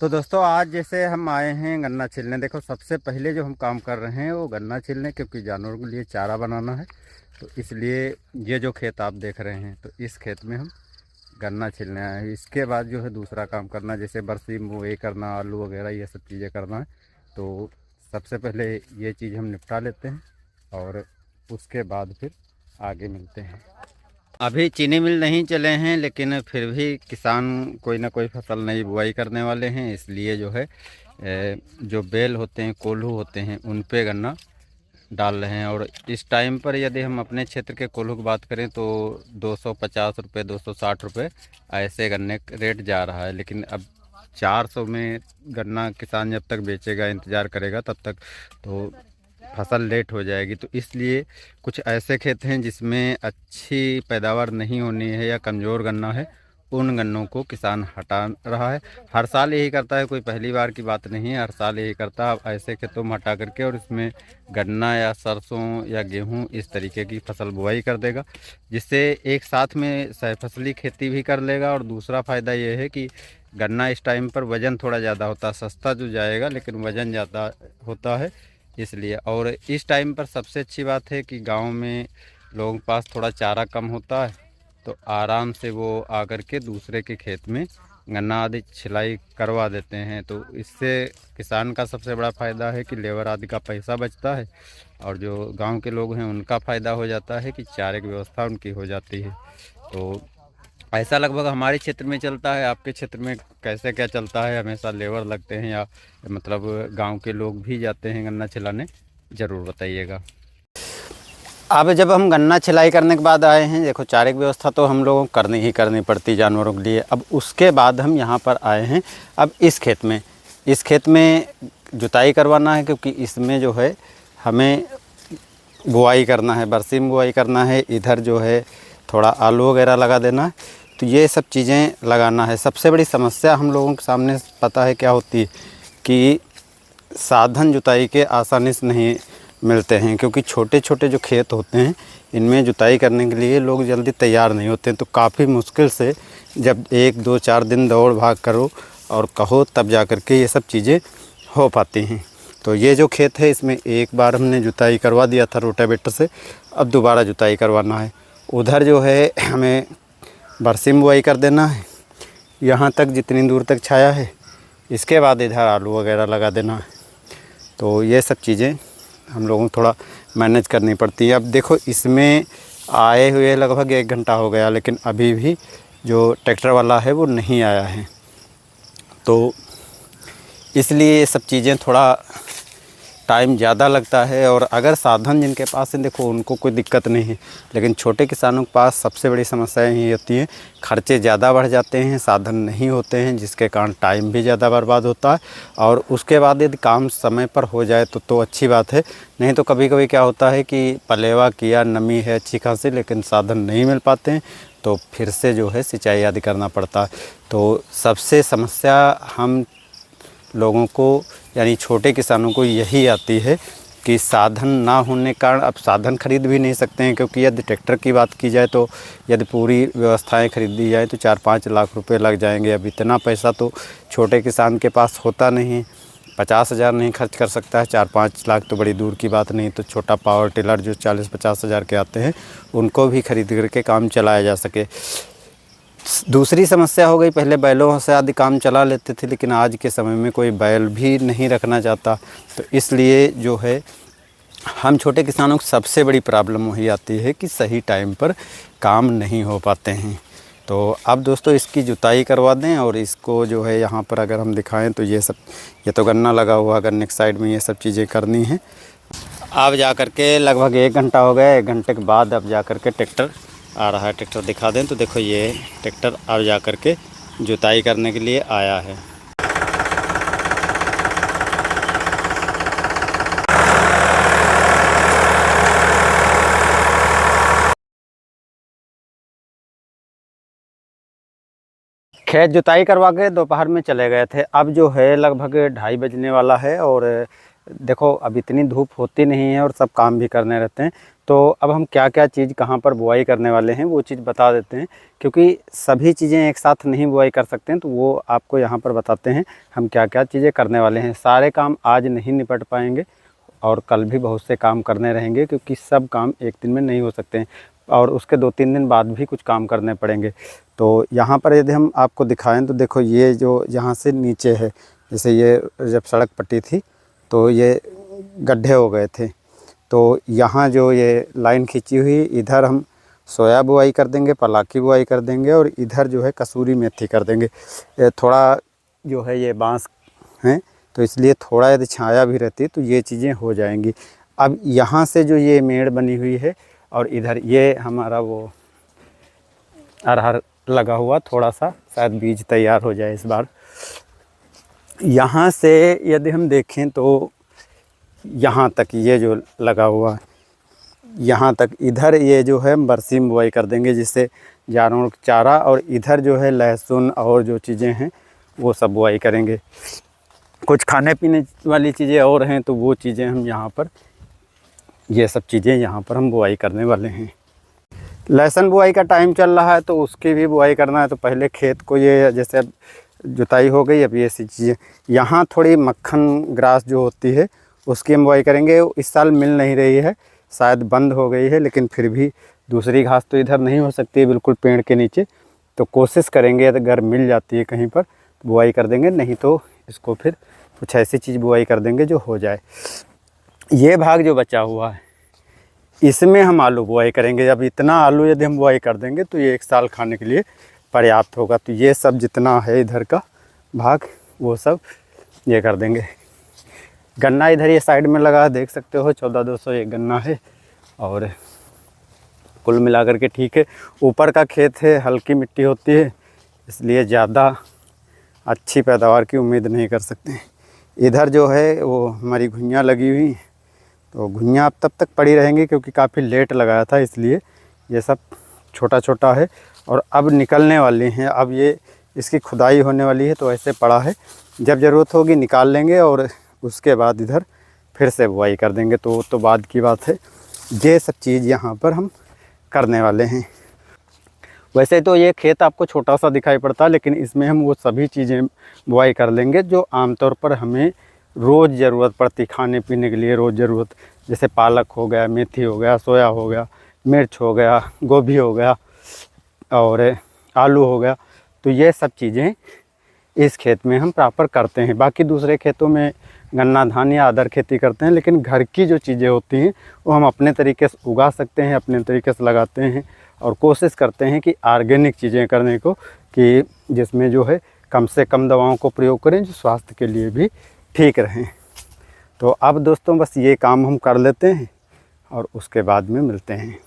तो दोस्तों आज जैसे हम आए हैं गन्ना छिलने। देखो सबसे पहले जो हम काम कर रहे हैं वो गन्ना छिलने, क्योंकि जानवरों के लिए चारा बनाना है। तो इसलिए ये जो खेत आप देख रहे हैं, तो इस खेत में हम गन्ना छिलने आए हैं। इसके बाद जो है दूसरा काम करना, जैसे बरसीम बुआई करना, आलू वगैरह ये सब चीज़ें करना है। तो सबसे पहले ये चीज़ हम निपटा लेते हैं और उसके बाद फिर आगे मिलते हैं। अभी चीनी मिल नहीं चले हैं, लेकिन फिर भी किसान कोई ना कोई फसल नई बुआई करने वाले हैं। इसलिए जो है जो बेल होते हैं, कोल्हू होते हैं, उन पे गन्ना डाल रहे हैं। और इस टाइम पर यदि हम अपने क्षेत्र के कोल्हू की बात करें तो 250 रुपये, 260 रुपये ऐसे गन्ने का रेट जा रहा है। लेकिन अब 400 में गन्ना किसान जब तक बेचेगा, इंतज़ार करेगा, तब तक तो फसल लेट हो जाएगी। तो इसलिए कुछ ऐसे खेत हैं जिसमें अच्छी पैदावार नहीं होनी है या कमज़ोर गन्ना है, उन गन्नों को किसान हटा रहा है। हर साल यही करता है, कोई पहली बार की बात नहीं है, हर साल यही करता है। अब ऐसे खेतों में हटा करके और इसमें गन्ना या सरसों या गेहूं इस तरीके की फसल बुआई कर देगा, जिससे एक साथ में सहफसली खेती भी कर लेगा। और दूसरा फ़ायदा ये है कि गन्ना इस टाइम पर वज़न थोड़ा ज़्यादा होता है, सस्ता जो जाएगा लेकिन वज़न ज़्यादा होता है इसलिए। और इस टाइम पर सबसे अच्छी बात है कि गांव में लोगों के पास थोड़ा चारा कम होता है, तो आराम से वो आकर के दूसरे के खेत में गन्ना आदि छिलाई करवा देते हैं। तो इससे किसान का सबसे बड़ा फ़ायदा है कि लेबर आदि का पैसा बचता है, और जो गांव के लोग हैं उनका फ़ायदा हो जाता है कि चारे की व्यवस्था उनकी हो जाती है। तो ऐसा लगभग हमारे क्षेत्र में चलता है। आपके क्षेत्र में कैसे क्या चलता है? हमेशा लेबर लगते हैं या मतलब गांव के लोग भी जाते हैं गन्ना छिलाने? ज़रूर बताइएगा। अब जब हम गन्ना छिलाई करने के बाद आए हैं, देखो चारे की व्यवस्था तो हम लोगों को करनी पड़ती जानवरों के लिए। अब उसके बाद हम यहाँ पर आए हैं अब इस खेत में जुताई करवाना है, क्योंकि इसमें जो है हमें बुआई करना है, बरसीम बुआई करना है। इधर जो है थोड़ा आलू वगैरह लगा देना है। तो ये सब चीज़ें लगाना है। सबसे बड़ी समस्या हम लोगों के सामने पता है क्या होती है कि साधन जुताई के आसानी से नहीं मिलते हैं, क्योंकि छोटे छोटे जो खेत होते हैं इनमें जुताई करने के लिए लोग जल्दी तैयार नहीं होते हैं। तो काफ़ी मुश्किल से जब 1 2 4 दिन दौड़ भाग करो और कहो तब जा कर के ये सब चीज़ें हो पाती हैं। तो ये जो खेत है इसमें एक बार हमने जुताई करवा दिया था रोटावेटर से, अब दोबारा जुताई करवाना है। उधर जो है हमें बरसीम बुआई कर देना है, यहाँ तक जितनी दूर तक छाया है। इसके बाद इधर आलू वगैरह लगा देना है। तो ये सब चीज़ें हम लोगों को थोड़ा मैनेज करनी पड़ती है। अब देखो इसमें आए हुए लगभग 1 घंटा हो गया, लेकिन अभी भी जो ट्रैक्टर वाला है वो नहीं आया है। तो इसलिए ये सब चीज़ें थोड़ा टाइम ज़्यादा लगता है। और अगर साधन जिनके पास है देखो उनको कोई दिक्कत नहीं है, लेकिन छोटे किसानों के पास सबसे बड़ी समस्या यही होती है, खर्चे ज़्यादा बढ़ जाते हैं, साधन नहीं होते हैं, जिसके कारण टाइम भी ज़्यादा बर्बाद होता है। और उसके बाद यदि काम समय पर हो जाए तो अच्छी बात है। नहीं तो कभी कभी क्या होता है कि पलेवा किया, नमी है अच्छी खासी, लेकिन साधन नहीं मिल पाते हैं, तो फिर से जो है सिंचाई आदि करना पड़ता है। तो सबसे समस्या हम लोगों को यानी छोटे किसानों को यही आती है कि साधन ना होने के कारण अब साधन खरीद भी नहीं सकते हैं। क्योंकि यदि ट्रैक्टर की बात की जाए तो यदि पूरी व्यवस्थाएं खरीदी जाए तो 4 5 लाख रुपए लग जाएंगे। अब इतना पैसा तो छोटे किसान के पास होता नहीं, 50,000 नहीं खर्च कर सकता है। 4 5 लाख तो बड़ी दूर की बात नहीं। तो छोटा पावर टिलर जो 40 50 हज़ार के आते हैं उनको भी खरीद करके काम चलाया जा सके। दूसरी समस्या हो गई, पहले बैलों से आदि काम चला लेते थे, लेकिन आज के समय में कोई बैल भी नहीं रखना चाहता। तो इसलिए जो है हम छोटे किसानों को सबसे बड़ी प्रॉब्लम वही आती है कि सही टाइम पर काम नहीं हो पाते हैं। तो अब दोस्तों इसकी जुताई करवा दें। और इसको जो है यहाँ पर अगर हम दिखाएं तो ये तो गन्ना लगा हुआ, गन्ने की साइड में ये सब चीज़ें करनी हैं। अब जा कर के लगभग 1 घंटा हो गया। 1 घंटे के बाद अब जा कर के ट्रैक्टर आ रहा है। ट्रैक्टर दिखा दें तो देखो ये ट्रैक्टर अब जा कर के जुताई करने के लिए आया है। खेत जुताई करवा के दोपहर में चले गए थे। अब जो है लगभग 2:30 बजने वाला है। और देखो अब इतनी धूप होती नहीं है और सब काम भी करने रहते हैं। तो अब हम क्या क्या चीज़ कहाँ पर बुआई करने वाले हैं वो चीज़ बता देते हैं, क्योंकि सभी चीज़ें एक साथ नहीं बुआई कर सकते हैं, तो वो आपको यहाँ पर बताते हैं हम क्या क्या चीज़ें करने वाले हैं। सारे काम आज नहीं निपट पाएंगे और कल भी बहुत से काम करने रहेंगे, क्योंकि सब काम एक दिन में नहीं हो सकते हैं और उसके 2-3 दिन बाद भी कुछ काम करने पड़ेंगे। तो यहाँ पर यदि हम आपको दिखाएं तो देखो, ये जो यहाँ से नीचे है, जैसे ये जब सड़क पट्टी थी तो ये गड्ढे हो गए थे, तो यहाँ जो ये लाइन खींची हुई, इधर हम सोया बुआई कर देंगे, पलाकी बुआई कर देंगे और इधर जो है कसूरी मेथी कर देंगे। थोड़ा जो है ये बांस हैं तो इसलिए थोड़ा यदि छाया भी रहती तो ये चीज़ें हो जाएंगी। अब यहाँ से जो ये मेड़ बनी हुई है और इधर ये हमारा वो अरहर लगा हुआ, थोड़ा सा शायद बीज तैयार हो जाए इस बार। यहाँ से यदि हम देखें तो यहाँ तक ये जो लगा हुआ, यहाँ तक इधर ये जो है बरसी में बुआई कर देंगे, जिससे जानवरों का चारा, और इधर जो है लहसुन और जो चीज़ें हैं वो सब बुआई करेंगे। कुछ खाने पीने वाली चीज़ें और हैं तो वो चीज़ें हम यहाँ पर, ये सब चीज़ें यहाँ पर हम बुआई करने वाले हैं। लहसुन बुआई का टाइम चल रहा है तो उसकी भी बुआई करना है, तो पहले खेत को ये जैसे अब जुताई हो गई, अब ये सी चीज़ें यहाँ थोड़ी मक्खन ग्रास जो होती है उसकी हम बुआई करेंगे। इस साल मिल नहीं रही है, शायद बंद हो गई है, लेकिन फिर भी दूसरी घास तो इधर नहीं हो सकती है बिल्कुल पेड़ के नीचे, तो कोशिश करेंगे अगर मिल जाती है कहीं पर बुआई कर देंगे, नहीं तो इसको फिर कुछ ऐसी चीज़ बुआई कर देंगे जो हो जाए। ये भाग जो बचा हुआ है इसमें हम आलू बुआई करेंगे। अब इतना आलू यदि हम बुआई कर देंगे तो ये 1 साल खाने के लिए पर्याप्त होगा। तो ये सब जितना है इधर का भाग वो सब ये कर देंगे। गन्ना इधर ये साइड में लगा है, देख सकते हो 14,201 गन्ना है और कुल मिलाकर के ठीक है। ऊपर का खेत है, हल्की मिट्टी होती है, इसलिए ज़्यादा अच्छी पैदावार की उम्मीद नहीं कर सकते। इधर जो है वो हमारी घुइयाँ लगी हुई, तो घुइयाँ अब तब तक पड़ी रहेंगी क्योंकि काफ़ी लेट लगाया था, इसलिए ये सब छोटा छोटा है और अब निकलने वाली हैं। अब ये इसकी खुदाई होने वाली है, तो ऐसे पड़ा है, जब ज़रूरत होगी निकाल लेंगे और उसके बाद इधर फिर से बुआई कर देंगे। तो बाद की बात है। ये सब चीज़ यहाँ पर हम करने वाले हैं। वैसे तो ये खेत आपको छोटा सा दिखाई पड़ता है, लेकिन इसमें हम वो सभी चीज़ें बुआई कर लेंगे जो आमतौर पर हमें रोज़ ज़रूरत पड़ती खाने पीने के लिए, रोज़ ज़रूरत, जैसे पालक हो गया, मेथी हो गया, सोया हो गया, मिर्च हो गया, गोभी हो गया और आलू हो गया। तो ये सब चीज़ें इस खेत में हम प्रॉपर करते हैं। बाकी दूसरे खेतों में गन्ना धान या अदर खेती करते हैं, लेकिन घर की जो चीज़ें होती हैं वो हम अपने तरीके से उगा सकते हैं, अपने तरीके से लगाते हैं और कोशिश करते हैं कि ऑर्गेनिक चीज़ें करने को, कि जिसमें जो है कम से कम दवाओं को प्रयोग करें, जो स्वास्थ्य के लिए भी ठीक रहें। तो अब दोस्तों बस ये काम हम कर लेते हैं और उसके बाद में मिलते हैं।